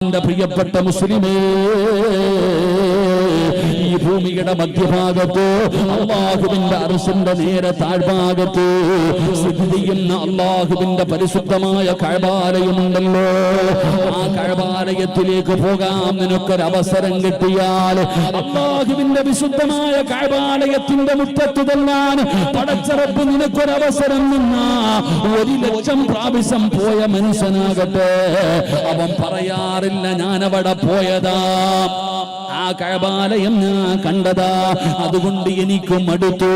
എന്റെ പ്രിയപ്പെട്ട മുസ്ലിമേ, ഈ ഭൂമിയുടെ മധ്യഭാഗത്ത് അല്ലാഹുവിന്റെ അർശിന്റെ നേരെ താഴ്ഭാഗത്ത് സ്ഥിതി ചെയ്യുന്ന അല്ലാഹുവിന്റെ പരിശുദ്ധമായ കഅബാലയമുണ്ടല്ലോ. ആ കഅബാലയത്തിലേക്ക് പോകാൻ നിനക്കൊരവസരം കിട്ടിയാൽ അല്ലാഹുവിന്റെ വിശുദ്ധമായ കഅബാലയത്തിന്റെ മുറ്റത്ത് തന്നാൻ പടച്ച റബ്ബ് നിനക്കൊരവസരം നിന്നാ 1,00,000 പ്രാവശ്യം പോയ മനുഷ്യനാകട്ടെ, അവൻ പറയാറില്ല ഞാനവിടെ പോയതാ, ആ കഅബാലയം ഞാൻ കണ്ടതാ, അതുകൊണ്ട് എനിക്കും അടുത്തു,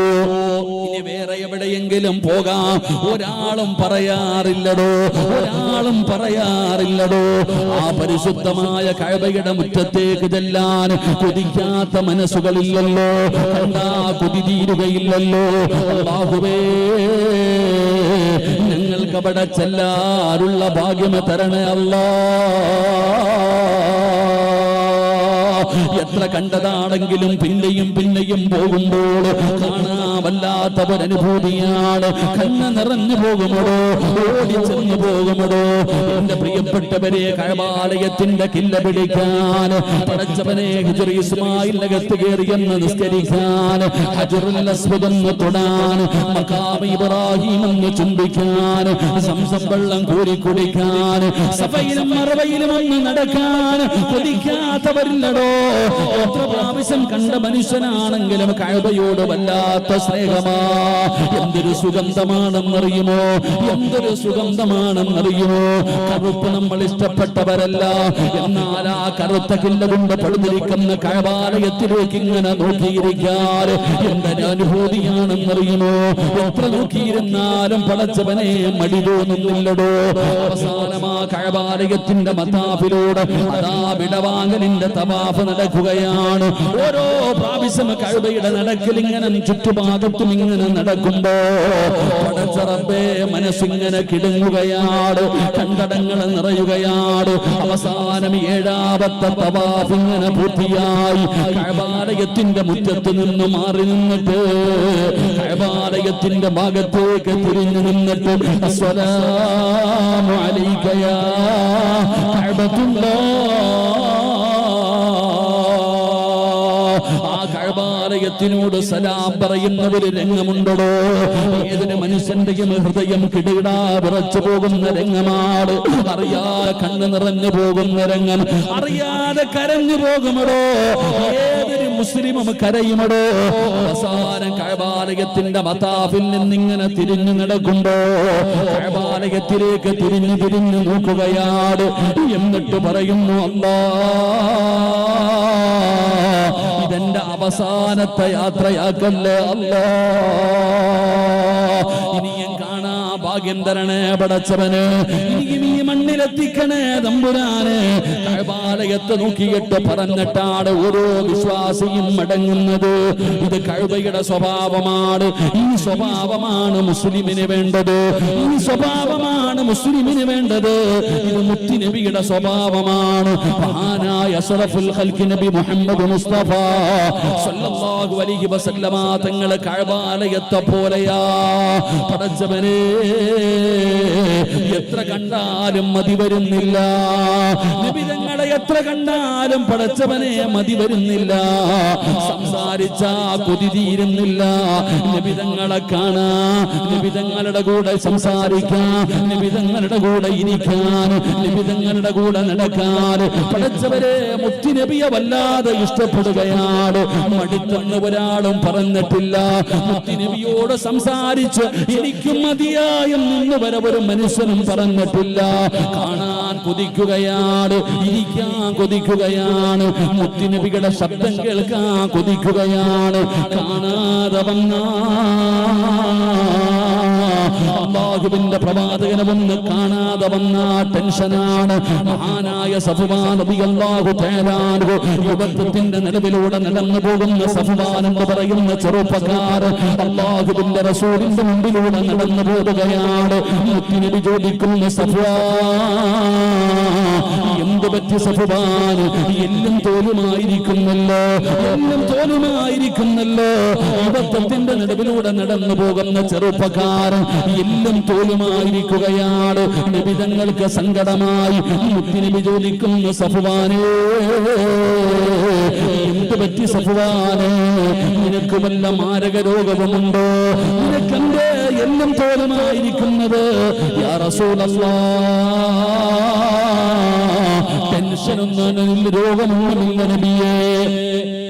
ഇനി വേറെ എവിടെയെങ്കിലും പോകാം. ഒരാളും പറയാറില്ലടോ, ഒരാളും പറയാറില്ലടോ. ആ പരിശുദ്ധമായ കഅബയുടെ മുറ്റത്തേക്ക് ചെല്ലാൻ കൊതിക്കാത്ത മനസ്സുകളില്ലല്ലോ, കണ്ടാ കൊതി തീരുകയില്ലല്ലോ. അല്ലാഹുവേ, ഞങ്ങൾക്ക് അവിടെ ചെല്ലാനുള്ള ഭാഗ്യം തരണേ അല്ലാ. എത്ര കണ്ടതാണെങ്കിലും പിന്നെയും പിന്നെയും പോകുമ്പോൾ കാണാവല്ലാത്ത ഒരനുഭൂതിയാണ്. കണ്ണ് നിറഞ്ഞു പോകുമോ, ഓടിച്ചെന്ന് പോകുമോ. എന്റെ പ്രിയപ്പെട്ടവരെ, കഅബാലയത്തിന്റെ കില്ല പിടിക്കാൻ പടച്ചവനെ ഹിജ്ർ ഇസ്മായിലിനകത്ത് കയറിയെന്ന് നിസ്കരിക്കാൻ, ഹജറുൽ അസ്വദ് എന്ന് തൊടാൻ, മഖാം ഇബ്രാഹിം എന്ന് ചുംബിക്കാൻ, സംസം വെള്ളം കോരി കുടിക്കാൻ, സഫയിലും മറവയിലും ഒന്ന് നടക്കാൻ കൊതിക്കാത്തവരില്ലടോ. എത്ര പ്രാവശ്യം കണ്ട മനുഷ്യനാണെങ്കിലും കഅബയോട് വല്ലാത്ത സ്നേഹമാ. എന്തൊരു സുഗന്ധമാണെന്നറിയുമോ, എന്തൊരു സുഗന്ധമാണെന്നറിയുമോ. കറുപ്പ് നമ്മൾ ഇഷ്ടപ്പെട്ടവരല്ല, എന്നാൽ ആ കറുത്ത കില്ല കൊണ്ട് പടുതിരിക്കുന്ന കഅബാലയത്തിലേക്ക് ഇങ്ങനെ നോക്കിയിരിക്കാൻ എന്തൊരു അനുഭൂതിയാണെന്നറിയുമോ. എത്ര നോക്കിയിരുന്നാലും പടച്ചവനെ മടി തോന്നുന്നില്ലടോ. അവസാനം ആ കഅബാലയത്തിന്റെ മതാഫിലൂടെ അതാ വിടവാങ്ങലിന്റെ തവാഫ് നടക്കുകയാണ്. ഓരോ പ്രാവശ്യം കഅബയുടെ നടക്കൽ ഇങ്ങനെ ചുറ്റുഭാഗത്തും ഇങ്ങനെ നടക്കുമ്പോ പടച്ച റബ്ബേ മനസ്സിങ്ങനെ കിടങ്ങുകയാണ്, കണ്ടടങ്ങൾ നിറയുകയാണ്. അവസാനം 7ാമത്തെ തവാഫ് ഇങ്ങനെ പൂർത്തിയായി കഅബാലയത്തിന്റെ മുറ്റത്ത് നിന്ന് മാറി നിന്നിട്ട് കഅബാലയത്തിന്റെ ഭാഗത്തേക്ക് തിരിഞ്ഞു നിന്നിട്ട് അസ്സലാമു അലൈക യാ കഅബത്തുല്ലാഹ്, ആ കഅബാലയത്തിനോട് സലാം പറയുന്ന ഒരു രംഗമുണ്ടോ. ഏതൊരു മനുഷ്യന്റെയും ഹൃദയം കിടകിടാ വിറച്ചു പോകുന്ന രംഗമാണ്. അറിയാതെ കണ്ണ് നിറഞ്ഞു പോകുന്ന രംഗം, അറിയാതെ കരഞ്ഞു പോകുമടോ. ഏതൊരു മുസ്ലിമും കരയുമടോ. അവസാനം കഅബാലയത്തിന്റെ മതാഫിൽ നിന്നിങ്ങനെ തിരിഞ്ഞു നടക്കുമ്പോ കഅബാലയത്തിലേക്ക് തിരിഞ്ഞു തിരിഞ്ഞു നോക്കുകയാണ്. എന്നിട്ട് പറയുന്നു, അല്ലാഹ്, ഇതെന്റെ അവസാനത്തെ യാത്രയാക്കല്ലേ അല്ലാ, ഇനിയും കാണാ ഭാഗ്യം തരണേ പടച്ചവന്, ഇനിയും ഈ മണ്ണിലെത്തിക്കണേ തമ്പുരാന്. കഅബാലയത്തെ നോക്കിയിട്ട് പറഞ്ഞിട്ടാണ് ഓരോ വിശ്വാസിയും മടങ്ങുന്നത്. ഇത് കഅബയുടെ സ്വഭാവമാണ്. ഈ സ്വഭാവമാണ് മുസ്ലിമിന് വേണ്ടത്, ഈ സ്വഭാവമാണ് മുസ്ലിമിന് വേണ്ടത്. ഇത് മുത്തുനബിയുടെ സ്വഭാവമാണ്. മഹാനായ അഷ്റഫുൽ ഖൽഖ് നബി മുഹമ്മദ് മുസ്തഫ സല്ലല്ലാഹു അലൈഹി വസല്ലമ തങ്ങളെ കഅബാലയത്തെ പോലെയാ പടച്ചവനെ. എത്ര കണ്ടാലും മതി വരുന്നില്ല നബി തങ്ങളെ, എത്ര കണ്ടാലും പടച്ചവനെ മതി വരുന്നില്ല. സംസാരിച്ചാ കൊതി തീരുന്നില്ല. നബി തങ്ങളെ കാണാ, നബി തങ്ങളുടെ കൂടെ സംസാരിക്കാൻ, നബി തങ്ങളുടെ കൂടെ ഇരിക്കാൻ, നബി തങ്ങളുടെ കൂടെ നടക്കാൻ പടച്ചവരെ മുത്തുനബിയെ വല്ലാതെ ഇഷ്ടപ്പെടുകയാണ്. മടുത്തെന്ന് ഒരാളും പറഞ്ഞിട്ടില്ല. മുത്തുനബിയോട് സംസാരിച്ച് എനിക്കും മതിയായെന്ന് വരെ ഒരു മനുഷ്യനും പറഞ്ഞിട്ടില്ല. കാണാൻ കൊതിക്കുകയാണ്, ഇരിക്കാൻ കൊതിക്കുകയാണ്, മുത്തുനബിയുടെ ശബ്ദം കേൾക്കാൻ കൊതിക്കുകയാണ്. കാണാതെ വന്ന അല്ലാഹുവിന്റെ പ്രവാചകനെ ഒന്ന് കാണാതെ വന്ന ടെൻഷനാണ്. മഹാനായ സഫ്വാൻ റളിയല്ലാഹു തആല അൻഹു യുവത്വത്തിന്റെ നിലവിലൂടെ നടന്നു പോകുന്ന സഫ്വാൻ എന്ന് പറയുന്ന ചെറുപ്പക്കാരൻ അല്ലാഹുവിന്റെ റസൂലിന്റെ മുമ്പിലൂടെ നടന്നു പോവുകയാണ്. മുത്തുനബി ചോദിക്കുന്ന സഫ്വാൻ, എന്ത് എന്ത് പറ്റി സഫ്വാൻ? എല്ലും തോലുമായിരിക്കുന്നല്ലോ, എല്ലും തോലുമായിരിക്കുന്നല്ലോ. അബദ്ധത്തിന്റെ നടുവിലൂടെ നടന്നു പോകുന്ന ചെറുപ്പക്കാരൻ എല്ലും തോലുമായിരിക്കുകയാണ്. നബി തങ്ങൾക്ക് സങ്കടമായി. മുത്തുനബി ചോദിക്കുന്നു, സഫ്വാനേ എന്ത് പറ്റി സഫ്വാനേ? നിനക്ക് വല്ല മാരക രോഗവുമുണ്ടോ? നിനക്കെന്തേ എല്ലും തോലുമായിരിക്കുന്നത്? യാ റസൂലല്ലാഹ്, ടെൻഷനൊന്നും രോഗമൊന്നുമില്ല നബിയേ,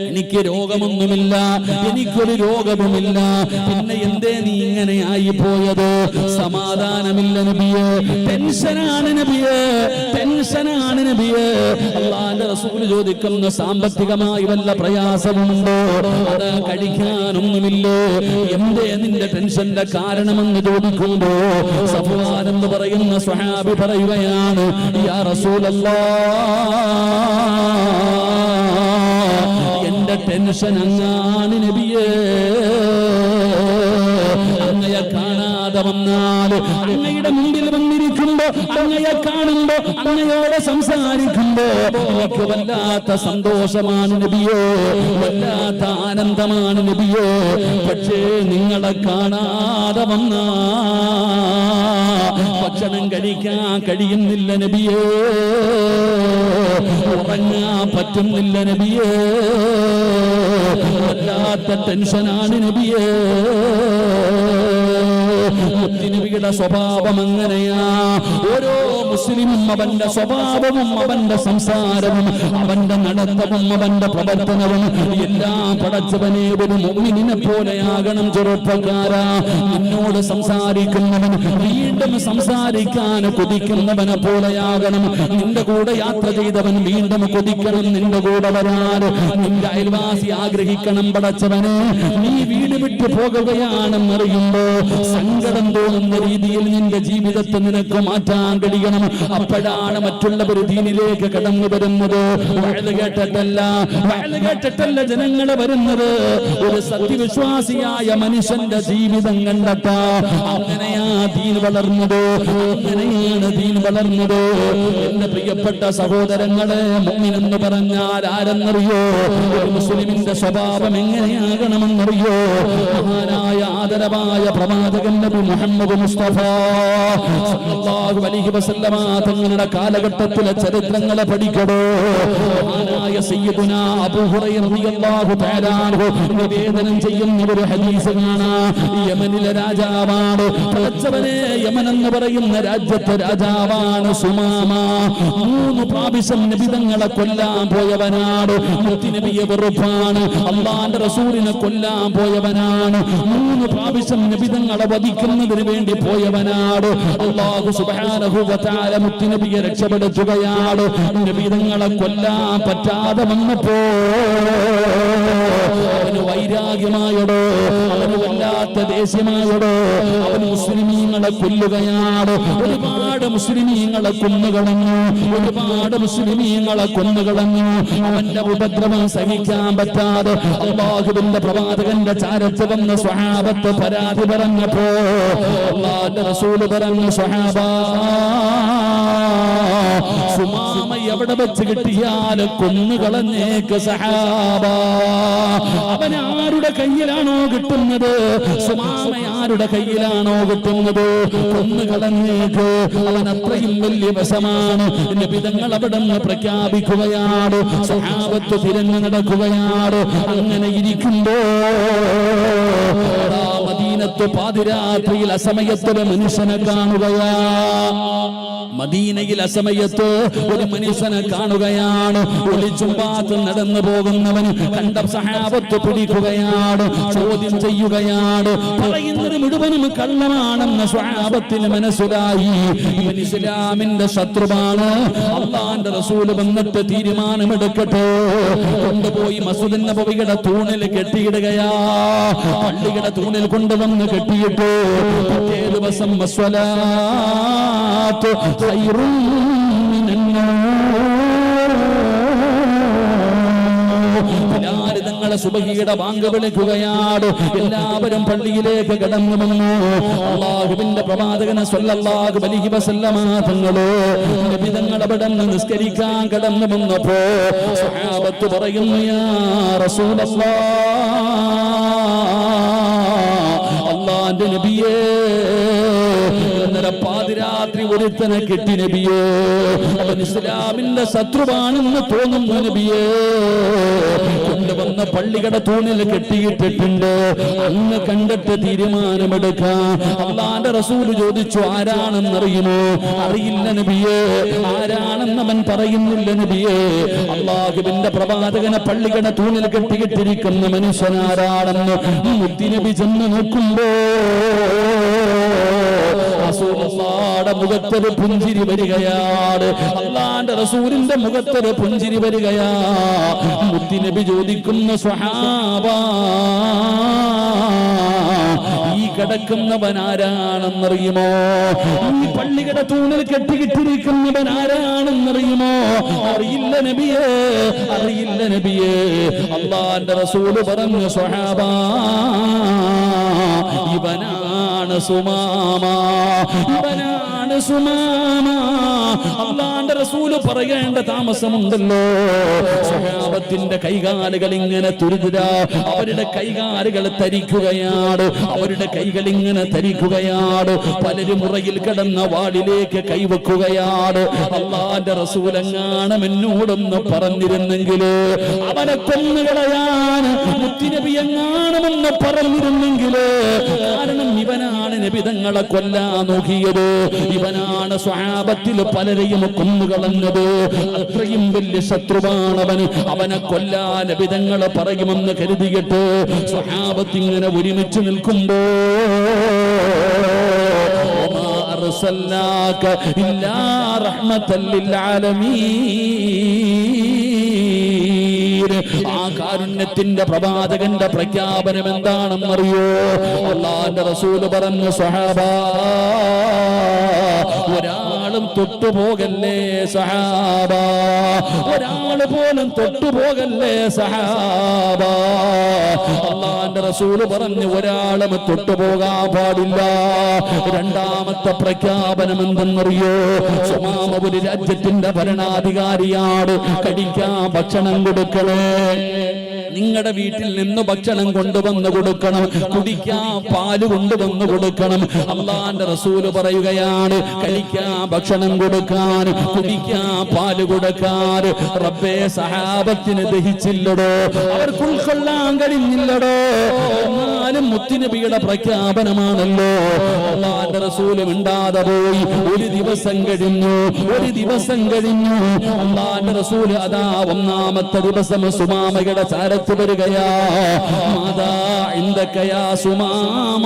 എനിക്ക് രോഗമൊന്നുമില്ല, എനിക്കൊരു രോഗവുമില്ല. പിന്നെ എന്തേ നീ ഇങ്ങനെ ആയി പോയത്? സമാധാനമില്ല നബിയേ, ടെൻഷനാണ് നബിയേ, ടെൻഷനാണ് നബിയേ. അല്ലാഹുവിന്റെ റസൂൽ ചോദിക്കുന്നു, സാമ്പത്തികമായി വല്ല പ്രയാസമുണ്ടോ? അത് കഴിക്കാനൊന്നുമില്ലേ? എന്തേ നിന്റെ ടെൻഷന്റെ കാരണമെന്ന് ചോദിക്കുമ്പോ സഫ്വാൻ എന്ന് പറയുന്ന സ്വഹാബി പറയുകയാണ്, യാ റസൂലല്ലാഹ്, എന്റെ ടെൻഷൻ അങ്ങാണ് നബിയേ. അങ്ങയെ കാണാതെ വന്നാൽ, അങ്ങയുടെ മുമ്പിൽ വന്നിരിക്കുമ്പോ, അങ്ങയെ കാണുമ്പോ, അങ്ങയോട് സംസാരിക്കുമ്പോ എനിക്ക് വല്ലാത്ത സന്തോഷമാണ് നബിയേ, വല്ലാത്ത ആനന്ദമാണ് നബിയേ. പക്ഷേ നിങ്ങളെ കാണാതെ വന്നാ ഭക്ഷണം കഴിക്കാൻ കഴിയുന്നില്ല നബിയേ, ഉറങ്ങാൻ പറ്റുന്നില്ല നബിയേ, വല്ലാത്ത ടെൻഷനാണ് നബിയേ. മുത്തുനബിയുടെ സ്വഭാവം അങ്ങനെയാ. ഓരോ മുസ്ലിമും അവന്റെ സ്വഭാവവും അവന്റെ സംസാരവും അവന്റെ നടത്തവും അവന്റെ പ്രവർത്തനവും എല്ലാം പടച്ചവനെ ഒരു മുഅ്മിനിനെ പോലെയാകണം. ചെറുപ്പക്കാരാ, നിന്നോട് സംസാരിക്കുന്നവൻ വീണ്ടും സംസാരിക്കാൻ കൊതിക്കുന്നവനെ പോലെയാകണം. നിന്റെ കൂടെ യാത്ര ചെയ്തവൻ വീണ്ടും കൊതിക്കണം നിന്റെ കൂടെ വരാൻ. നിന്റെ അയൽവാസി ആഗ്രഹിക്കണം, പടച്ചവനെ നീ വീട് വിട്ടു പോകുകയാണെന്നറിയുമ്പോ സങ്കടം തോന്നുന്ന രീതിയിൽ നിന്റെ ജീവിതത്തെ നിനക്ക് മാറ്റാൻ കഴിയണം. അപ്പോഴാണ് മറ്റുള്ളവർ ദീനിലേക്ക് കടന്നു വരുന്നത്. വഅദ് കേട്ടിട്ടല്ല ജനങ്ങൾ വരുന്നത്, ഒരു സത്യവിശ്വാസിയായ മനുഷ്യന്റെ ജീവിതം കണ്ടട്ടാ. അങ്ങനെയാ ദീൻ വളർന്നത്, അങ്ങനെയാണ് ദീൻ വളർന്നത്. എന്റെ പ്രിയപ്പെട്ട സഹോദരങ്ങളെ, മുഅ്മിൻ എന്ന് പറഞ്ഞാൽ ആരെന്നറിയോ? ഒരു മുസ്ലിമിന്റെ സ്വഭാവം എങ്ങനെയാകണമെന്നറിയോ? മഹാനായ ആദരവായ പ്രവാചകൻ നബി മുഹമ്മദ് മുസ്തഫ സല്ലല്ലാഹു അലൈഹി വസല്ലമ തങ്ങളുടെ കാലഘട്ടത്തിലെ ചരിത്രങ്ങളെ പഠിക്കടോ. മഹാനായ സയ്യിദുനാ അബൂ ഹുറൈറ റളിയല്ലാഹു തആല അൻഹു നിവേദനം ചെയ്യുന്ന ഒരു ഹദീസ് കാണാം. യമനിലെ രാജാവാണ് പടച്ചവനെ, യമൻ എന്ന് പറയുന്ന രാജ്യത്തെ രാജാവാണ് സുമാമ. 3 പ്രാവശ്യം നബി തങ്ങളെ കൊല്ലാൻ പോയവനാണ്. മുത്തുനബിയെ വെറുപ്പാണ്, അല്ലാഹുവിന്റെ റസൂലിനെ കൊല്ലാൻ പോയവനാണ്. 3 പ്രാവശ്യം നബി തങ്ങളെ വധിക്കുന്നതിന് വേണ്ടി പോയവനാണ്. അല്ലാഹു സുബ്ഹാനഹു വ തആല മുത്തുനബിയെ രക്ഷപ്പെടുത്തുകയാണ്. നബി തങ്ങളെ കൊല്ലാൻ പറ്റാതെ വന്നപ്പോ അവന് വൈരാഗ്യമായടോ, അവന് വല്ലാത്ത ദേഷ്യമായടോ. അവൻ മുസ്ലിമീങ്ങളെ കൊല്ലുകയാണ്. ഒരുപാട് മുസ്ലിമീങ്ങളെ കൊന്നുകളഞ്ഞു, ഒരുപാട് മുസ്ലിമീങ്ങളെ കൊന്നുകളഞ്ഞു. അവന്റെ ഉപദ്രവം സഹിക്കാൻ പറ്റാതെ അല്ലാഹുവിന്റെ പ്രവാചകന്റെ ചാരത്ത് വന്ന സ്വഹാബത്ത് പരാതി പറഞ്ഞപ്പോ അല്ലാഹുവിന്റെ റസൂല് പറഞ്ഞു, സ്വഹാബാ, സുമാമ എവിടെ വെച്ച് കിട്ടിയാൽ കൊന്നുകളഞ്ഞേക്ക് സഹാബ. അവൻ ആരുടെ കയ്യിലാണോ കിട്ടുന്നത്, സുമാമ ആരുടെ കയ്യിലാണോ കിട്ടുന്നത്, കൊന്നുകളഞ്ഞേക്ക്. അവൻ അത്രയും വലിയ വശമാണ്. നബി തങ്ങൾ അവിടെ നിന്ന് പ്രഖ്യാപിക്കുകയാണ്. സഹാബത്ത് തിരഞ്ഞു നടക്കുകയാണ്. അങ്ങനെ ഇരിക്കുമ്പോ മദീനത്ത് പാതിരാത്രിയിൽ അസമയത്തൊരു മനുഷ്യനെ കാണുകയാ. മദീനയിൽ അസമയത്ത് ഒരു മനുഷ്യനെ കാണുകയാണ്. ഒളിച്ചുമ്പാത്ത് നടന്നു പോകുന്നവൻ കണ്ട സഹാബത്ത് പിടിക്കുകയാണ്, ചോദ്യം ചെയ്യുകയാണ്. പറയുന്നത് മുഴുവനും കള്ളമാണെന്ന് സ്വഹാബത്തിന് മനസ്സിലായി. ഇവൻ ഇസ്ലാമിന്റെ ശത്രുവാണ്. അല്ലാഹുവിന്റെ റസൂൽ വന്നിട്ട് തീരുമാനമെടുക്കട്ടെ. കൊണ്ടുപോയി മസ്ജിദ് നബവിയുടെ തൂണിൽ കെട്ടിയിടുകയാ. പള്ളിയുടെ തൂണിൽ കൊണ്ടുവന്ന് കെട്ടിയിട്ടു. പിറ്റേ ദിവസം വസ്വലാത്ത് ഖൈറും മിനന്നൗം. തങ്ങളെ സുബഹിയുടെ ബാങ്ക് വിളിക്കുകയാണ്. എല്ലാവരും പള്ളിയിലേക്ക് കടന്നു വന്നു. അല്ലാഹുവിന്റെ പ്രവാചകൻ സ്വല്ലല്ലാഹു അലൈഹി വസല്ലമ തങ്ങളെ നബി തങ്ങൾ അവിടെ നിസ്കരിക്കാൻ കടന്നു വന്നപ്പോ സ്വഹാബത്ത് പറയുന്നു, യാ റസൂലല്ലാഹ്, അല്ലാഹുവിന്റെ നബിയേ, ഇന്നലെ പാതിരാത്രി ഒരുത്തനെ കെട്ടി നബിയേ, അവൻ ഇസ്ലാമിന്റെ ശത്രുവാണെന്ന് തോന്നുന്നു നബിയേ, കൊണ്ടുവന്ന പള്ളിയുടെ തൂണിൽ കെട്ടിയിട്ടിട്ടുണ്ട്. അങ്ങ് കണ്ടിട്ട് തീരുമാനമെടുക്കാം. അല്ലാഹുവിന്റെ റസൂൽ ചോദിച്ചു, ആരാണെന്നറിയുമോ? അറിയില്ല നബിയേ. ആരാണെന്ന് അവൻ പറയുന്നില്ല നബിയേ. അല്ലാഹുവിന്റെ പ്രവാചകനെ പള്ളിയുടെ തൂണിൽ കെട്ടിയിട്ടിരിക്കുന്ന മനുഷ്യനാരാണെന്ന് മുത്തുനബി ചെന്ന് നോക്കുമ്പോ റസൂലുള്ളാഹിയുടെ മുഖത്തൊരു പുഞ്ചിരി വരികയാണ്. അല്ലാഹുവിന്റെ റസൂലിന്റെ മുഖത്തൊരു പുഞ്ചിരി വരികയാ. മുത്തുനബി ചോദിക്കുന്ന, സ്വഹാബാ, ഈ കിടക്കുന്നവൻ ആരാണെന്നറിയുമോ? ഈ പള്ളിയുടെ തൂണിൽ കെട്ടിക്കിട്ടിരിക്കുന്നവൻ ആരാണെന്നറിയുമോ? അറിയില്ല നബിയേ, അറിയില്ല നബിയേ. അല്ലാഹുവിന്റെ റസൂൽ പറഞ്ഞു, സ്വഹാബാ, ഇവനാണ് സുമാമ, ഇവനാണ് സുമാമ. അല്ലാഹുവിന്റെ റസൂല് പറയേണ്ട താമസമുണ്ടല്ലോ. സ്വഹാബത്തിന്റെ കൈകാലുകൾ ഇങ്ങനെ തുരുതുര, അവരുടെ കൈകാലുകൾ തരിക്കുകയാണ്, അവരുടെ കൈകൾ ഇങ്ങനെ തരിക്കുകയാണ്. പലരും മുറയിൽ കിടന്ന വാളിലേക്ക് കൈവെക്കുകയാണ്. അല്ലാഹുവിന്റെ റസൂൽ എങ്ങാനും എന്നോടൊന്ന് പറഞ്ഞിരുന്നെങ്കില്, അവനെ കൊന്നുകളയാൻ മുത്തുനബി എങ്ങാനുമെന്ന് പറഞ്ഞിരുന്നെങ്കില്, കാരണം ഇവനാണ് നബി തങ്ങളെ കൊല്ലാൻ നോക്കിയത്, ഇവനാണ് സ്വഹാബത്തിൽ പലരെയും കൊന്നുകളഞ്ഞത്. അത്രയും വലിയ ശത്രുവാണവൻ. അവനെ കൊല്ലാൻ നബി തങ്ങളെ പറയുമെന്ന് കരുതിയിട്ട് സ്വഹാബത്ത് ഇങ്ങനെ ഒരുമിച്ച് നിൽക്കുമ്പോ, അർസൽനാക ഇല്ലാ റഹ്മത്തൽ ലിൽ ആലമീൻ. ആ കാരുണ്യത്തിന്റെ പ്രവാചകന്റെ പ്രഖ്യാപനം എന്താണെന്നറിയോ? അല്ലാഹുവിന്റെ റസൂല് പറഞ്ഞു, സ്വഹാബാ, ഒരാളും തൊട്ടുപോകല്ലേ സഹാബാ, ഒരാള് പോലും തൊട്ടുപോകല്ലേ സഹാബാ. അല്ലാഹുവിന്റെ റസൂല് പറഞ്ഞു, ഒരാളും തൊട്ടുപോകാൻ പാടില്ല. രണ്ടാമത്തെ പ്രഖ്യാപനം എന്തെന്നറിയോ? സുമാമ ഒരു രാജ്യത്തിന്റെ ഭരണാധികാരിയാണ്. കഴിക്കാൻ ഭക്ഷണം കൊടുക്കണേ, നിങ്ങളുടെ വീട്ടിൽ നിന്ന് ഭക്ഷണം കൊണ്ടുവന്ന് കൊടുക്കണം, കുടിക്കാൻ പാല് കൊണ്ടുവന്ന് കൊടുക്കണം. അല്ലാഹുവിന്റെ റസൂല് പറയുകയാണ്, കഴിക്കാൻ ഭക്ഷണം കൊടുക്കാൻ, കുടിക്കാൻ പാല് കൊടുക്കാൻ. റബ്ബേ, സഹാബത്തിന് ദഹിച്ചില്ലടോ, അവർക്ക് ഉൾക്കൊള്ളാൻ കഴിഞ്ഞില്ലടോ. എന്നാലും മുത്തുനബിയുടെ പ്രഖ്യാപനമാണല്ലോ. അല്ലാഹുവിന്റെ റസൂല് മിണ്ടാതെ പോയി. ഒരു ദിവസം കഴിഞ്ഞു, ഒരു ദിവസം കഴിഞ്ഞു. അല്ലാഹുവിന്റെ റസൂല് അതാ ഒന്നാമത്തെ ദിവസം സുമാമയുടെ ചാരത്ത് വരികയാ. മാതാ ഇൻദക യാ സുമാമ,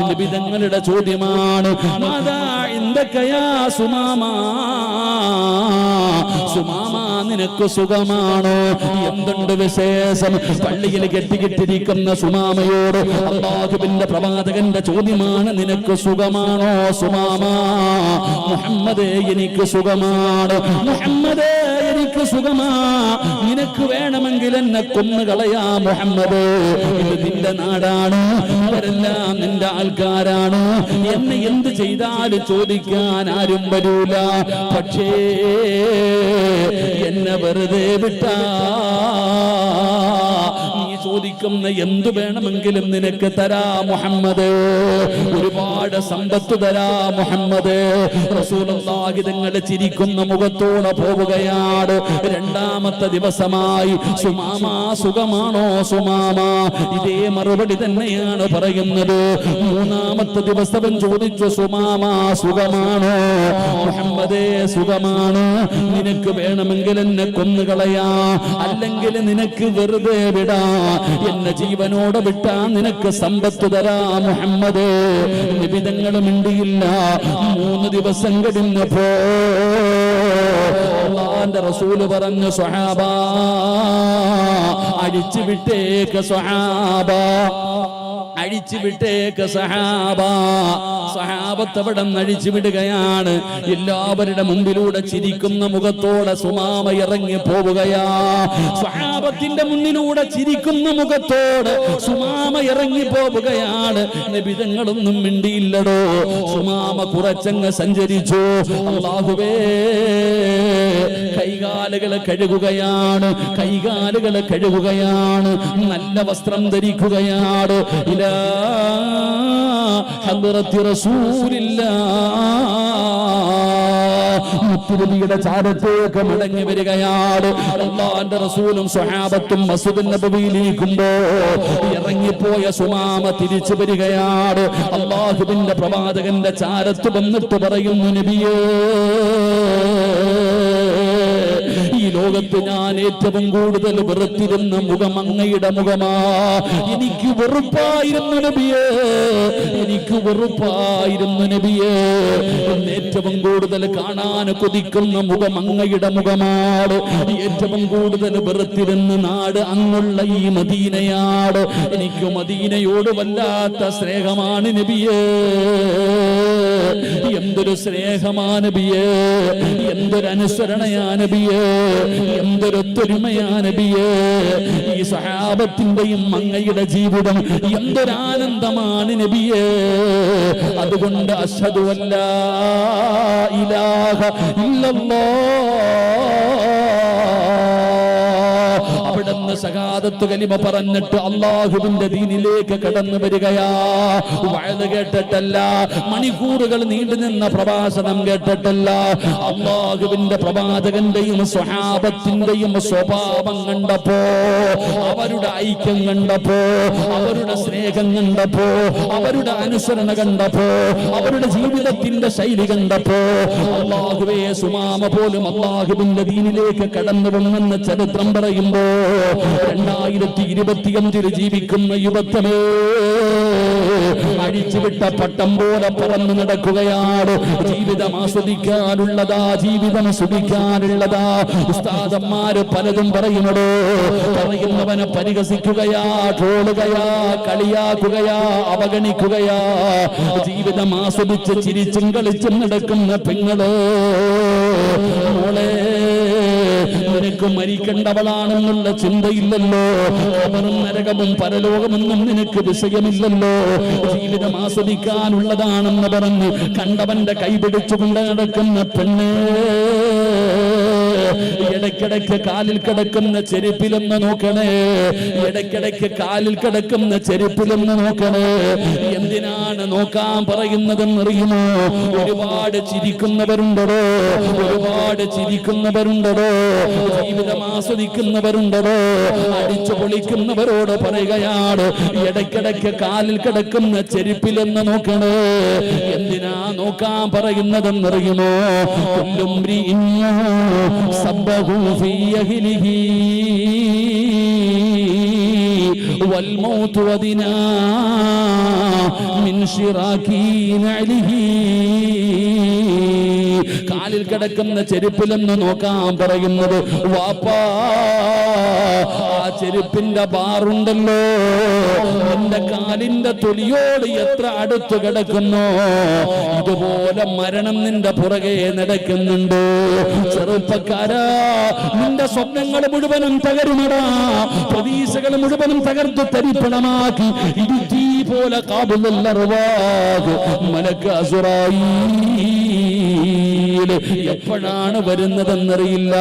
നബി തങ്ങളുടെ ചോദ്യമാണ്, മാതാ ഇൻദക യാ സുമാമ, സുമാമ, നിനക്ക് സുഖമാണോ? എന്തുണ്ട് വിശേഷം? പള്ളിയിൽ കെട്ടിക്കിട്ടിരിക്കുന്ന സുമാമയോട് അല്ലാഹുവിന്റെ പ്രവാചകന്റെ ചോദ്യമാണ്, നിനക്ക് സുഖമാണോ സുമാമ? മുഹമ്മദേ, എനിക്ക് സുഖമാണ്. മുഹമ്മദേ, എനിക്ക് സുഖമാ. നിനക്ക് വേണമെങ്കിൽ എന്നെ കൊന്നുകളയാ മുഹമ്മദേ. ഇത് നിന്റെ നാടാണ്, അവരെല്ലാം നിന്റെ ആൾക്കാരാണ്. എന്നെ എന്ത് ചെയ്താലും ചോദിക്കാൻ ആരും വരൂല. പക്ഷേ എന്നെ വെറുതെ വിട്ടാ നീ ചോദിക്കുന്ന എന്തു വേണമെങ്കിലും നിനക്ക് തരാ മുഹമ്മദ്. ഒരുപാട് സമ്പത്ത് തരാ മുഹമ്മദ്. റസൂലുള്ളാഹി തങ്ങൾ ചിരിക്കുന്ന മുഖത്തോടെ പോവുകയാണ്. രണ്ടാമത്തെ ദിവസമായി, സുമാമ സുഖമാണോ സുമാമ? ഇതേ മറുപടി തന്നെയാണ് പറയുന്നത്. മൂന്നാമത്തെ ദിവസം ചോദിച്ചു, സുമാമ സുഖമാണോ? മുഹമ്മദേ, സുഖമാണ്. നിനക്ക് വേണമെങ്കിൽ എന്നെ കൊന്നുകളയാ, അല്ലെങ്കിൽ നിനക്ക് വെറുതെ വിടാ. എന്നെ ജീവനോടെ വിട്ടാ നിനക്ക് സമ്പത്ത് തരാ മുഹമ്മദ്. നിബിധങ്ങൾ മിണ്ടിയില്ല. 3 ദിവസം കഴിഞ്ഞപ്പോ അല്ലാഹുവിന്റെ റസൂല് പറഞ്ഞു, സ്വഹാബാ, അടിച്ചു വിട്ടേക്ക് സ്വഹാബാ. അഴിച്ചു വിട്ടേക്ക് സഹാബത്ത് അവിടെ അഴിച്ചു വിടുകയാണ്. എല്ലാവരുടെ മുമ്പിലൂടെ ചിരിക്കുന്ന മുഖത്തോടെ സുമാമ ഇറങ്ങി പോവുകയാ. സഹാബത്തിന്റെ മുന്നിലൂടെ ചിരിക്കുന്ന മുഖത്തോടെ സുമാമ ഇറങ്ങി പോവുകയാണ്. നബി തങ്ങളൊന്നും മിണ്ടിയില്ലടോ. സുമാമ കുറച്ചങ്ങ് സഞ്ചരിച്ചു. അല്ലാഹുവേ, കൈകാലുകളെ കഴുകുകയാണ്, കൈകാലുകളെ കഴുകുകയാണ്, നല്ല വസ്ത്രം ധരിക്കുകയാണ്. ഇലാ ഹദ്റത്തി റസൂലില്ലാഹ്, മുത്തുനബിയുടെ ചാരത്തേക്ക് മടങ്ങി വരികയാണ്. അല്ലാഹുവിന്റെ റസൂലും സ്വഹാബത്തും മസ്ജിദുൻ നബവിയിലേക്കുമ്പോ ഇറങ്ങിപ്പോയ സുമാമ തിരിച്ചു വരികയാണ്. അല്ലാഹുവിന്റെ പ്രവാചകന്റെ ചാരത്ത് വന്നിട്ട് പറയുന്നു, നബിയേ, ഈ ലോകത്ത് ഞാൻ ഏറ്റവും കൂടുതൽ വെറുത്തിരുന്ന മുഖം അങ്ങയുടെ മുഖമാ. എനിക്ക് വെറുപ്പായിരുന്നു നബിയേ, എനിക്ക് വെറുപ്പായിരുന്നു നബിയേ. ഏറ്റവും കൂടുതൽ കാണാൻ കൊതിക്കുന്ന മുഖം അങ്ങയുടെ മുഖമാണ്. ഏറ്റവും കൂടുതൽ വെറുത്തിരുന്ന നാട് അങ്ങുള്ള ഈ മദീനയാണ്. എനിക്ക് മദീനയോട് വല്ലാത്ത സ്നേഹമാണ് നബിയേ. എന്തൊരു സ്നേഹമാ നബിയേ, എന്തൊരു അനുസരണയാ നബിയേ, എന്തൊരൊത്തൊരുമയാ നബിയേ. ഈ സഹാബത്തിന്റെയും അങ്ങയുടെ ജീവിതം എന്തൊരാനന്ദമാണ് നബിയേ. അതുകൊണ്ട് അശ്ഹദു അല്ലാ ഇലാഹ ഇല്ലല്ലാഹ്, അവിടുന്ന് ശഹാദത്ത് കലിമ പറഞ്ഞിട്ട് അല്ലാഹുവിന്റെ ദീനിലേക്ക് കടന്നു വരികയാ. വഅദ് കേട്ടിട്ടല്ല, മണിക്കൂറുകൾ നീണ്ടു നിന്ന പ്രഭാഷണം കേട്ടിട്ടല്ല, അല്ലാഹുവിന്റെ പ്രവാചകന്റെയും സ്വഹാബത്തിന്റെയും സ്വഭാവം കണ്ടപ്പോ, അവരുടെ ഐക്യം കണ്ടപ്പോ, അവരുടെ സ്നേഹം കണ്ടപ്പോ, അവരുടെ അനുസരണ കണ്ടപ്പോ, അവരുടെ ജീവിതത്തിന്റെ ശൈലി കണ്ടപ്പോ, അല്ലാഹുവേ, സുമാമ പോലും അല്ലാഹുവിന്റെ ദീനിലേക്ക് കടന്നു വന്നെന്ന് ചരിത്രം പറയുമ്പോ 2025 ജീവിക്കുന്ന യുവത്വമേ, അഴിച്ചുവിട്ട പട്ടം പോലെ പറന്നു നടക്കുകയാണ്. ജീവിതം ആസ്വദിക്കാനുള്ളതാ, ജീവിതം സുഖിക്കാനുള്ളതാ. ഉസ്താദന്മാര് പലതും പറയുന്നതോ, പറയുന്നവനെ പരിഹസിക്കുകയാ, ട്രോളുകയാ, കളിയാക്കുകയാ, അവഗണിക്കുകയാ. ജീവിതം ആസ്വദിച്ച് ചിരിച്ചും കളിച്ചും നടക്കുന്ന പെങ്ങള്, മോളെ, നിനക്ക് മരിക്കേണ്ടവളാണെന്നുള്ള ചിന്തയില്ലല്ലോ. അവരും നരകവും പരലോകമെന്നും നിനക്ക് വിഷയമില്ലല്ലോ. ജീവിതം ആസ്വദിക്കാനുള്ളതാണെന്ന് പറഞ്ഞ് കണ്ടവന്റെ കൈപിടിച്ചുകൊണ്ട് നടക്കുന്ന പെണ്ണ്, ഇടയ്ക്കിടയ്ക്ക് കാലിൽ കിടക്കുന്ന ചെരുപ്പിലൊന്ന് നോക്കണേ, ഇടയ്ക്കിടയ്ക്ക് കാലിൽ കിടക്കുന്ന ചെരുപ്പിലൊന്ന് നോക്കണേ. എന്തിനാണ് നോക്കാൻ പറയുന്നതെന്നറിയുമോ? ഒരുപാട് ചിരിക്കുന്നവരുണ്ടോ, ഒരുപാട് ചിരിക്കുന്നവരുണ്ടോ, ജീവിതം ആസ്വദിക്കുന്നവരുണ്ടോ. അടിച്ചു പൊളിക്കുന്നവരോട് പറയുകയാണ്, ഇടയ്ക്കിടയ്ക്ക് കാലിൽ കിടക്കുന്ന ചെരുപ്പിലൊന്ന് നോക്കണേ. എന്തിനാ നോക്കാൻ പറയുന്നതെന്നറിയുമോ? സബ്ബഹു ഫീ അഹ്ലിഹി വൽ മൗതു വദിനാ മിൻ ശിറാകി നഅലിഹി. കാലിൽ കിടക്കുന്ന ചെരുപ്പിലെന്ന് നോക്കാൻ പറയുന്നത്, വാപ്പാ, ആ ചെരുപ്പിന്റെ ബാറുണ്ടല്ലോ, എന്റെ കാലിന്റെ തൊലിയോട് എത്ര അടുത്ത് കിടക്കുന്നു, ഇതുപോലെ മരണം നിന്റെ പുറകെ നടക്കുന്നുണ്ട്. ചെറുപ്പക്കാരാ, നിന്റെ സ്വപ്നങ്ങൾ മുഴുവനും തകരുമടാ, പ്രതീക്ഷകൾ മുഴുവനും തകർത്ത് തരിപ്പണമാക്കി ഇരുത്തി പോലെ കാബുലുള്ള മലക്ക് അസുറായീൽ എപ്പോഴാണ് വരുന്നതെന്നറിയില്ല.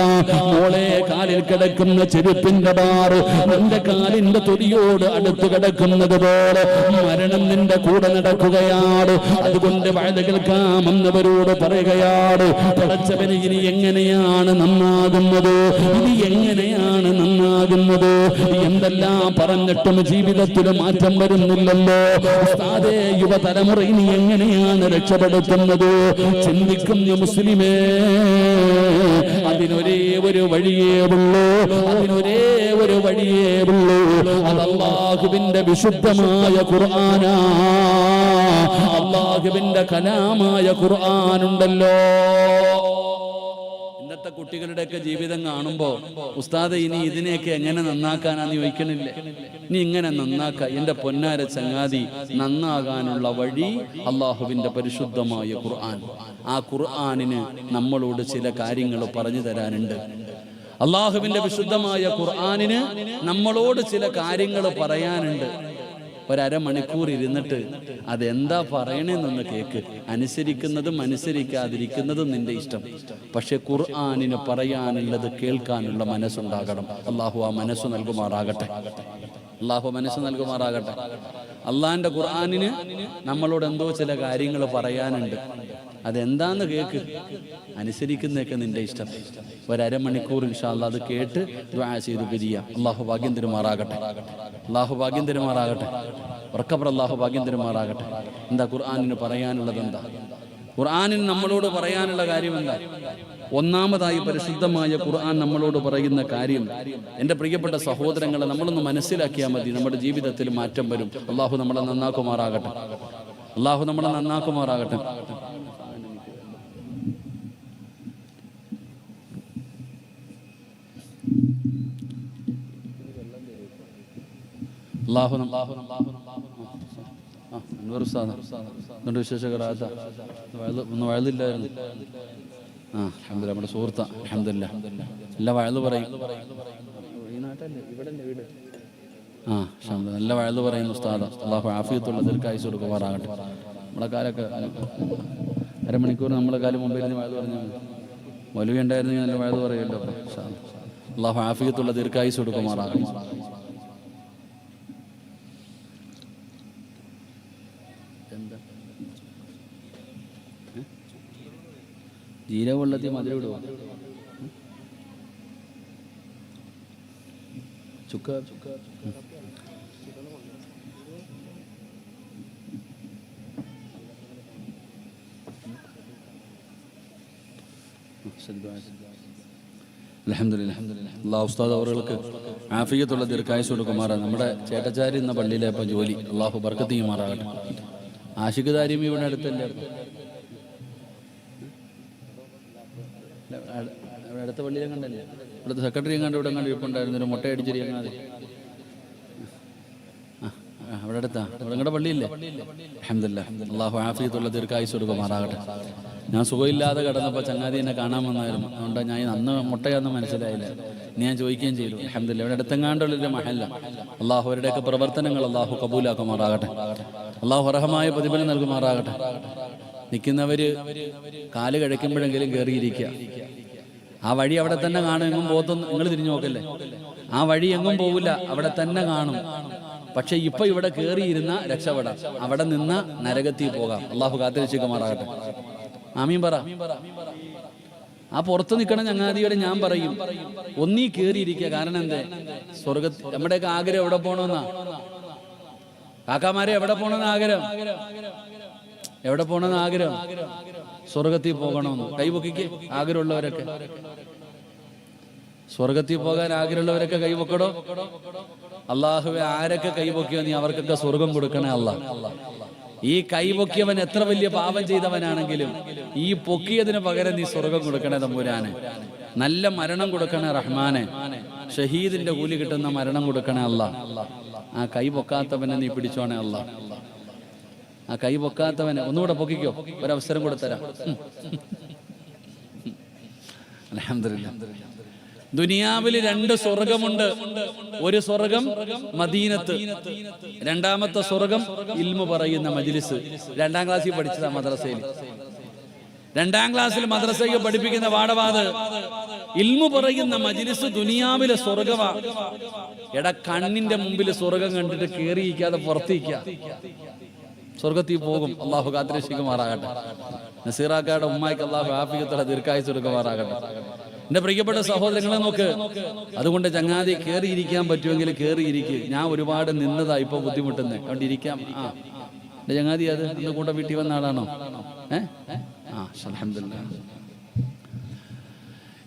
മോളെ, കാലിൽ കിടക്കുന്ന ചെരുപ്പിന്റെ ബാറ് നിന്റെ കാലിന്റെ തൊലിയോട് അടുത്ത് കിടക്കുന്നത് പോലെ മരണം നിന്റെ കൂടെ നടക്കുകയാണ്. അതുകൊണ്ട് വഅദ് കേൾക്കാമെന്നവരോട് പറയുകയാണ്, പടച്ചവന് ഇനി എങ്ങനെയാണ് നന്നാകുന്നത്, ഇനി എങ്ങനെയാണ് നന്നാകുന്നത്? എന്തെല്ലാം പറഞ്ഞിട്ടും ജീവിതത്തിൽ മാറ്റം വരുന്നില്ലല്ലോ. ഉസ്താദേ, യുവതലമുറ ഇനി എങ്ങനെയാണ് രക്ഷപ്പെടുത്തുന്നത്? ചിന്തിക്കുന്ന മുസ്ലിമേ, അതിനൊരേ ഒരു വഴിയേ ഉള്ളൂ, അതിനൊരേ ഒരു വഴിയേ ഉള്ളൂ. അത് അല്ലാഹുവിന്റെ വിശുദ്ധമായ ഖുർആനാ, അല്ലാഹുവിന്റെ കലാമായ ഖുർആനുണ്ടല്ലോ. ഇന്നത്തെ കുട്ടികളുടെയൊക്കെ ജീവിതം കാണുമ്പോൾ ഉസ്താദ് ഇനി ഇതിനെയൊക്കെ എങ്ങനെ നന്നാക്കാനാന്ന് ചോദിക്കണില്ലേ? നീ ഇങ്ങനെ നന്നാക്ക. എന്റെ പൊന്നാര ചങ്ങാതി, നന്നാകാനുള്ള വഴി അള്ളാഹുവിന്റെ പരിശുദ്ധമായ ഖുർആൻ. ആ ഖുർആനിന് നമ്മളോട് ചില കാര്യങ്ങൾ പറഞ്ഞു തരാനുണ്ട്. അള്ളാഹുവിന്റെ വിശുദ്ധമായ ഖുർആനിന് നമ്മളോട് ചില കാര്യങ്ങൾ പറയാനുണ്ട്. ഒരമണിക്കൂർ ഇരുന്നിട്ട് അതെന്താ പറയണേന്നൊന്ന് കേക്ക്. അനുസരിക്കുന്നതും അനുസരിക്കാതിരിക്കുന്നതും നിന്റെ ഇഷ്ടം. പക്ഷെ ഖുർആനിന് പറയാനുള്ളത് കേൾക്കാനുള്ള മനസ്സുണ്ടാകണം. അള്ളാഹു ആ മനസ്സ് നൽകുമാറാകട്ടെ. അള്ളാഹു മനസ്സ് നൽകുമാറാകട്ടെ. അള്ളാഹിന്റെ ഖുർആനിന് നമ്മളോട് എന്തോ ചില കാര്യങ്ങൾ പറയാനുണ്ട്. അതെന്താന്ന് കേക്ക്. അനുസരിക്കുന്നതൊക്കെ നിന്റെ ഇഷ്ടം. ഒരമണിക്കൂർ ഇൻഷാ അല്ലാഹ് അത് കേട്ട് ദുആ ചെയ്ത് പിരിയാം. അള്ളാഹു ഭാഗ്യം തരുമാറാകട്ടെ. അള്ളാഹു ഭാഗ്യം തരുമാറാകട്ടെ. ഉറക്കപ്പുറ അള്ളാഹു ഭാഗ്യം തരുമാറാകട്ടെ. എന്താ ഖുർആനിന് പറയാനുള്ളത്? എന്താ ഖുർആനിന് നമ്മളോട് പറയാനുള്ള കാര്യം? എന്താ? ഒന്നാമതായി പരിശുദ്ധമായ ഖുർആൻ നമ്മളോട് പറയുന്ന കാര്യം, എൻ്റെ പ്രിയപ്പെട്ട സഹോദരങ്ങളെ, നമ്മളൊന്ന് മനസ്സിലാക്കിയാൽ മതി. നമ്മുടെ ജീവിതത്തിൽ മാറ്റം വരും. അള്ളാഹു നമ്മളെ നന്നാക്കുമാറാകട്ടെ. അള്ളാഹു നമ്മളെ നന്നാക്കുമാറാകട്ടെ. വിശേഷകരാത്ത ഒന്നും വഴുതില്ലായിരുന്നു. അൽഹംദുലില്ലാഹ്, നമ്മുടെ സുഹൃത്താ. അൽഹംദുലില്ലാഹ്, എല്ലാ വഴുത് പറയും. നല്ല വഴുത് പറയുന്ന ഉസ്താദ്. അള്ളാഹു ആഫിയത്തുള്ള ദീർഘായുസ്സ് കൊടുക്കുമാറാകട്ടെ. നമ്മളെ കാലൊക്കെ അരമണിക്കൂർ നമ്മളെ കാലം മുമ്പേ ഇരുന്ന് വഴുത് പറഞ്ഞാൽ വലുവ ഉണ്ടായിരുന്നെങ്കിൽ നല്ല വഴുത് പറയുമല്ലോ. അള്ളാഹു ആഫിയത്തുള്ള ദീർഘായുസ്സ് കൊടുക്കുമാറാകട്ടെ. ജീരകവെള്ളത്തിൽ മധുരം ഇടുക. ചുക്ക അൽഹംദുലില്ലാഹ്. അല്ലാഹു ഉസ്താദ് അവർക്ക് ആഫിയത്തുള്ള ദീർഘായുസ്സ് കൊടുക്കുമാറാണ്. നമ്മുടെ ചേട്ടച്ചാരി എന്ന പള്ളിയിലെ ഇപ്പം ജോലി. അള്ളാഹു ബർക്കത്ത് ചെയ്യുമാറാകട്ടെ. ആഷിഖ് താരിമി ഇവിടെ അടുത്തല്ലേ? അടുത്ത പള്ളിയിലെ കണ്ടല്ലേ? ഇവിടുത്തെ സെക്രട്ടറി എങ്ങാണ്ട് ഇവിടെ കണ്ട് ഇരിപ്പുണ്ടായിരുന്നു. ഒരു മുട്ടയടിച്ചിരി അങ്ങാതെ അവിടെ അടുത്താ. അവിടെ നിങ്ങളുടെ പള്ളിയില്ലേ? അൽഹംദുലില്ലാഹ്. അള്ളാഹു ആഫിയത്തുള്ള ദീർഘായുസ്സ് കൊടുക്കുമാറാകട്ടെ. ഞാൻ സുഖമില്ലാതെ കിടന്നപ്പോൾ ചങ്ങാതി എന്നെ കാണാൻ വന്നായിരുന്നു. അതുകൊണ്ട് ഞാൻ അന്ന് മുട്ടയാന്ന് മനസ്സിലായില്ല. ഇനി ഞാൻ ചോദിക്കുകയും ചെയ്തു. അൽഹംദുലില്ലാഹ്, ഇവിടെ അടുത്തെങ്ങാണ്ടുള്ളൊരു മഹല്ല. അള്ളാഹു അവരുടെയൊക്കെ പ്രവർത്തനങ്ങൾ അള്ളാഹു കബൂലാക്കുമാറാകട്ടെ. അള്ളാഹു അർഹമായ പ്രതിഫലം നൽകുമാറാകട്ടെ. നിൽക്കുന്നവര് കാല് കഴിക്കുമ്പോഴെങ്കിലും കയറിയിരിക്കുക. ആ വഴി അവിടെ തന്നെ കാണും. എങ്ങും പോകത്തൊന്നും നിങ്ങൾ തിരിഞ്ഞു നോക്കല്ലേ. ആ വഴി എങ്ങും പോവില്ല, അവിടെ തന്നെ കാണും. പക്ഷെ ഇപ്പൊ ഇവിടെ കയറിയിരുന്ന രക്ഷപ്പെടാം, അവിടെ നിന്ന് നരകത്തിൽ പോകാം. അള്ളാഹു കാത്തിരക്ഷിക്കുമാറാകട്ടെ. ആമീൻ പറ. ആ പുറത്ത് നിൽക്കണം ചങ്ങാതിയോടെ ഞാൻ പറയും, ഒന്നീ കയറിയിരിക്കുക. കാരണം എന്തേ? സ്വർഗത്തിൽ നമ്മുടെയൊക്കെ ആഗ്രഹം എവിടെ പോകണമെന്നാ? കാക്കാമാരെ എവിടെ പോകണമെന്ന് ആഗ്രഹം? എവിടെ പോകണമെന്ന് ആഗ്രഹം? സ്വർഗത്തിൽ പോകണമെന്ന്. കൈപൊക്കിക്ക് ആഗ്രഹമുള്ളവരൊക്കെ, സ്വർഗത്തിൽ പോകാൻ ആഗ്രഹമുള്ളവരൊക്കെ കൈപൊക്കടോ. അള്ളാഹുവെ, ആരൊക്കെ കൈപൊക്കിയോ നീ അവർക്കൊക്കെ സ്വർഗം കൊടുക്കണേ അല്ലാ. ഈ കൈപൊക്കിയവൻ എത്ര വലിയ പാപം ചെയ്തവനാണെങ്കിലും ഈ പൊക്കിയതിന് പകരം നീ സ്വർഗം കൊടുക്കണേ തമ്പുരാനെ. നല്ല മരണം കൊടുക്കണേ റഹ്മാനെ. ഷഹീദിന്റെ കൂലി കിട്ടുന്ന മരണം കൊടുക്കണേ അല്ലാ. ആ കൈ പൊക്കാത്തവനെ നീ പിടിച്ചോണേ അല്ലാ. ആ കൈ പൊക്കാത്തവനെ ഒന്നുകൂടെ പൊക്കിക്കോ, ഒരവസരം കൊടുത്തരാം. അൽഹംദുലില്ലാഹ്. ദുനിയാവിൽ രണ്ട് സ്വർഗമുണ്ട്. ഒരു സ്വർഗം മദീനത്ത്, രണ്ടാമത്തെ സ്വർഗം ഇൽമു പറയുന്ന മജ്ലിസ്. 2ാം ക്ലാസ്സിൽ പഠിച്ചതാ മദ്രസയിൽ. 2ാം ക്ലാസ്സിൽ മദ്രസയിൽ പഠിപ്പിക്കുന്ന പാഠവാത് ഇൽമു പറയുന്ന മജ്ലിസ് ദുനിയാവിലെ സ്വർഗമാ. എടാ, കണ്ണിന്റെ മുമ്പിൽ സ്വർഗം കണ്ടിട്ട് കേറിയിരിക്കാതെ പുറത്തിരിക്കുക. സ്വർഗത്തിൽ പോകും. അള്ളാഹു കാത്തിരക്ഷിക്കുമാറാകട്ടെ. നസീറാക്കാരുടെ ഉമ്മായിക്ക് അള്ളാഹു ആഫിയത്തുള്ള ദീർഘായുസ്സ് കൊടുക്കുമാറാകട്ടെ. എന്റെ പ്രിയപ്പെട്ട സഹോദരങ്ങളെ നോക്ക്. അതുകൊണ്ട് ചങ്ങാതി കയറിയിരിക്കാൻ പറ്റുമെങ്കിൽ കയറിയിരിക്കുക. ഞാൻ ഒരുപാട് നിന്നതാ, ഇപ്പൊ ബുദ്ധിമുട്ടുന്നേ. അതുകൊണ്ട് ഇരിക്കാം. എന്റെ ചങ്ങാതി അത് അന്ന് കൂടെ വീട്ടിൽ വന്ന ആളാണോ? അൽഹംദുലില്ലാഹ്.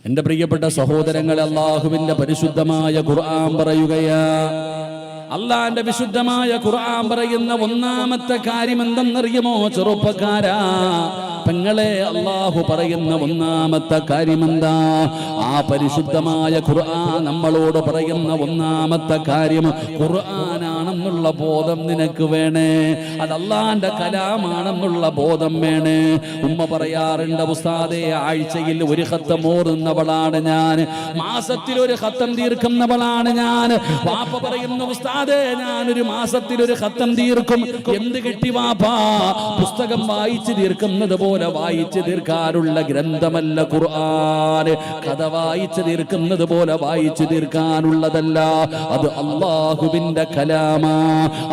എന്റെ പ്രിയപ്പെട്ട സഹോദരങ്ങളെ, അള്ളാഹുവിന്റെ പരിശുദ്ധമായ ഖുർആൻ പറയുകയാ. അള്ളാന്റെ വിശുദ്ധമായ ഖുർആൻ പറയുന്ന ഒന്നാമത്തെ കാര്യം എന്തെന്നറിയുമോ ചെറുപ്പക്കാരാ? പെങ്ങളെ അല്ലാഹു പറയുന്ന ഒന്നാമത്തെ കാര്യമെന്താ? ആ പരിശുദ്ധമായ ഖുർആൻ നമ്മളോട് പറയുന്ന ഒന്നാമത്തെ കാര്യം ഖുർആനാണെന്നുള്ള ബോധം നിനക്ക് വേണേ. അത് അല്ലാഹുവിന്റെ കലാമാണെന്നുള്ള ബോധം വേണേ. ഉമ്മ പറയാറുണ്ട്, ഉസ്താദേ ആഴ്ചയിൽ ഒരു ഖത്തം ഓതുന്നവളാണ് ഞാൻ, മാസത്തിൽ ഒരു ഖത്തം തീർക്കുന്നവളാണ് ഞാൻ. വാപ്പ പറയുന്ന, ഉസ്താദേ ഞാനൊരു മാസത്തിൽ ഒരു ഖത്തം തീർക്കും. എന്ത് കിട്ടി വാപ്പാ? പുസ്തകം വായിച്ചു തീർക്കുന്നത് പോലെ വായിച്ചു തീർക്കാനുള്ള ഗ്രന്ഥമല്ല ഖുർആൻ. കഥ വായിച്ചു തീർക്കുന്നത് പോലെ വായിച്ചു തീർക്കാനുള്ളതല്ല. അത് അല്ലാഹുവിന്റെ കലാമാ,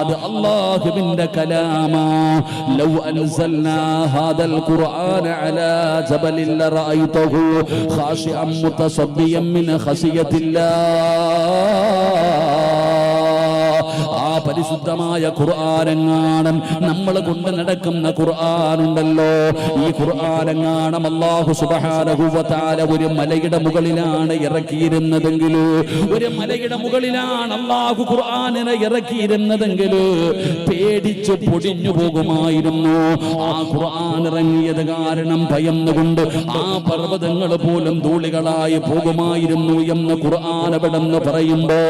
അത് അല്ലാഹുവിന്റെ കലാമാ. ലൗ അൻസൽനാ ഹാദൽ ഖുർആന അലാ ജബലിൻ ലറഅയ്തഹു ഖാശിഅൻ മുതസദ്ദിയൻ മിൻ ഖശിയത്തില്ലാഹ്. ആ പരിശുദ്ധമായ ഖുർആനെങ്ങാനും നമ്മൾ കൊണ്ട് നടക്കുന്ന ഖുർആനുണ്ടല്ലോ, ഈ ഖുർആനെങ്ങാനും അല്ലാഹു സുബ്ഹാനഹു വ തആല ഒരു മലയുടെ മുകളിലാണ് ഇറക്കിയിരുന്നതെങ്കിൽ, ഒരു മലയുടെ മുകളിലാണ് അല്ലാഹു ഖുർആനിനെ ഇറക്കിയിരുന്നതെങ്കിൽ പേടിച്ച് പൊടിഞ്ഞു പോകുമായിരുന്നു. ആ ഖുർആൻ ഇറങ്ങിയത് കാരണം ഭയന്നുകൊണ്ട് ആ പർവ്വതങ്ങൾ പോലും ധൂളികളായി പോകുമായിരുന്നു എന്ന് ഖുർആൻ എവിടെന്ന് പറയുമ്പോ,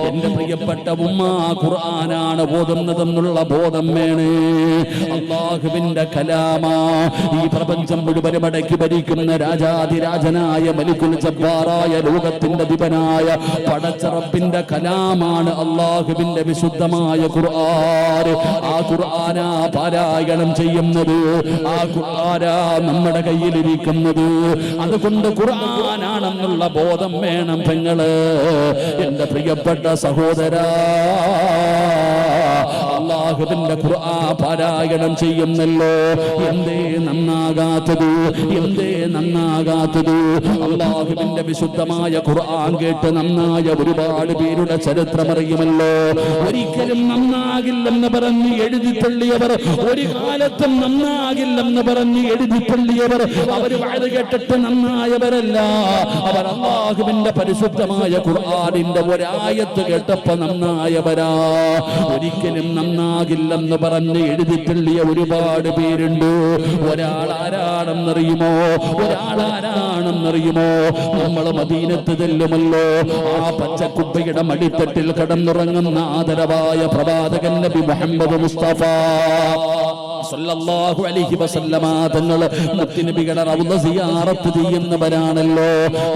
എന്റെ പ്രിയപ്പെട്ട ഉമ്മ ഖുർആനാണ് ഓതുന്നതെന്നുള്ള ബോധം വേണേ. അല്ലാഹുവിന്റെ കലാമാ. ഈ പ്രപഞ്ചം മുഴുവനും അടക്കി ഭരിക്കുന്ന രാജാതിരാജനായ മലിക്കുൽ ജബ്ബാറായ ലോകത്തിന്റെ അധിപനായ പടച്ചറപ്പിന്റെ കലാമാണ് അല്ലാഹുവിന്റെ വിശുദ്ധമായ ഖുർആൻ. ആ ഖുർആനാ പാരായണം ചെയ്യുന്നത്, ആ ഖുർആനാ നമ്മുടെ കയ്യിലിരിക്കുന്നത്. അതുകൊണ്ട് ഖുർആനാണെന്നുള്ള ബോധം വേണം പെങ്ങള്. എന്റെ പ്രിയപ്പെട്ട സഹോദരാ, അല്ലാഹുവിന്റെ ഖുർആൻ പാരായണം ചെയ്യുന്നല്ലോ, എന്തേ നന്നാകാത്തത്? എന്തേ നന്നാകാത്തത്? അല്ലാഹുവിന്റെ വിശുദ്ധമായ ഖുർആൻ കേട്ട് നന്നായ ഒരുപാട് പേരുടെ ചരിത്രമറിയുമല്ലോ. ഒരിക്കലും നന്നാകില്ലെന്ന് പറഞ്ഞ് എഴുതി തള്ളിയവർ, ഒരു കാലത്തും നന്നാകില്ലെന്ന് പറഞ്ഞ് എഴുതി തള്ളിയവർ, അവർ വാഴ കേട്ടിട്ട് നന്നായവരല്ല. അവർ അല്ലാഹുവിന്റെ പരിശുദ്ധമായ ഖുർആനിന്റെ ഒരായത്ത് കേട്ടപ്പോ നന്നായവരാ. ഒരിക്കലും നന്നാകില്ലെന്ന് പറഞ്ഞ് എഴുതി തള്ളിയ ഒരുപാട് പേരുണ്ട്. ഒരാൾ ആരാണെന്നറിയുമോ? ഒരാൾ ആരാണെന്നറിയുമോ? നമ്മൾ മദീനത്ത് ചെല്ലുമല്ലോ, ആ പച്ചക്കുപ്പയുടെ മടിത്തട്ടിൽ കിടന്നുറങ്ങുന്ന ആദരവായ പ്രവാചകൻ നബി മുഹമ്മദ് മുസ്തഫ സല്ലല്ലാഹു അലൈഹി വസല്ലമ തങ്ങൾ മുത്തുനബിയുടെ റൗള സിയാറത്ത് ചെയ്യുന്നവരാണല്ലോ.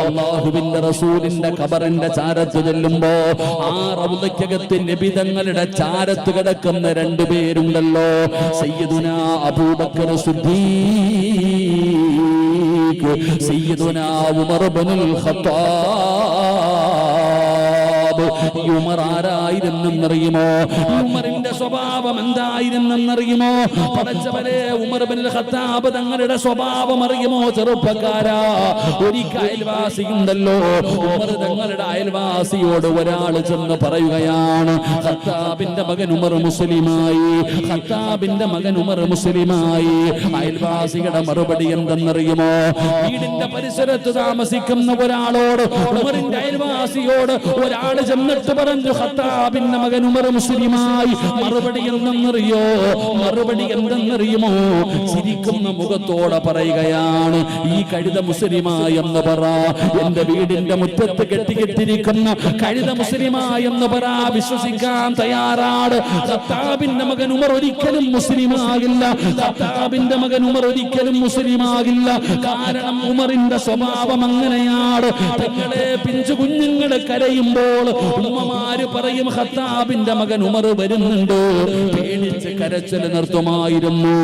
അല്ലാഹുവിന്റെ റസൂലിന്റെ ഖബറിന്റെ ചാരത്ത് ചെല്ലുമ്പോ ആ റൗളയ്ക്കകത്ത് നബി തങ്ങളുടെ ചാരത്ത് കിടക്കുന്ന രണ്ടുപേരുണ്ടല്ലോ, സയ്യിദുനാ അബൂബക്കർ സിദ്ദീഖ്, സയ്യിദുനാ ഉമർ ഇബ്നുൽ ഖത്താബ്. ഉമർ ആരായിരുന്നെന്നറിയുമോ? ഉമറിന്റെ സ്വഭാവം എന്തായിരുന്നെന്നറിയുമോ? പടച്ചവരെ, ഉമർ ഇബ്നുൽ ഖത്താബ് തങ്ങളുടെ സ്വഭാവം അറിയുമോ? ചെറുപ്പക്കാരാ, ഒരിക്കൽ അയൽവാസിയുണ്ടല്ലോ, ഉമർ തങ്ങളുടെ അയൽവാസിയോട് ഒരാൾ ചെന്ന് പറയുകയാണ്, ഖത്താബിന്റെ മകൻ ഉമർ മുസ്ലിമായി, ഖത്താബിന്റെ മകൻ ഉമർ മുസ്ലിമായി. അയൽവാസിയുടെ മറുപടി എന്തെന്നറിയുമോ? വീടിന്റെ പരിസരത്ത് താമസിക്കുന്ന ഒരാളോട്, ഉമറിന്റെ അയൽവാസിയോട് ഒരാൾ ചെന്നിട്ട് പറഞ്ഞു, ഖത്താബിന്റെ മകൻ ഉമർ മുസ്ലിമായി. മറുപടി എന്തെന്നറിയോ? മറുപടി എന്തെന്നറിയുമോ? ചിരിക്കുന്ന മുഖത്തോടെ പറയുകയാണ്, ഈ കഴുത മുസ്ലിമായെന്ന് പറ. എന്റെ വീടിന്റെ മുറ്റത്ത് കെട്ടിക്കെട്ടിരിക്കുന്ന കഴുത മുസ്ലിമായെന്ന് പറ. വിശ്വസിക്കാൻ തയ്യാറാണ്. ഖത്താബിന്റെ മകൻ ഉമർ ഒരിക്കലും മുസ്ലിമാകില്ല. ഖത്താബിന്റെ മകൻ ഉമർ ഒരിക്കലും മുസ്ലിമാകില്ല. കാരണം ഉമറിന്റെ സ്വഭാവം അങ്ങനെയാണ്. തങ്ങളെ പിഞ്ചു കുഞ്ഞുങ്ങൾ കരയുമ്പോൾ ഉമ്മമാര് പറയും, ഖത്താബിന്റെ മകൻ ഉമർ വരുന്നുണ്ട്. പേടിച്ച് കരച്ചിൽ നിർത്തുമായിരുന്നു.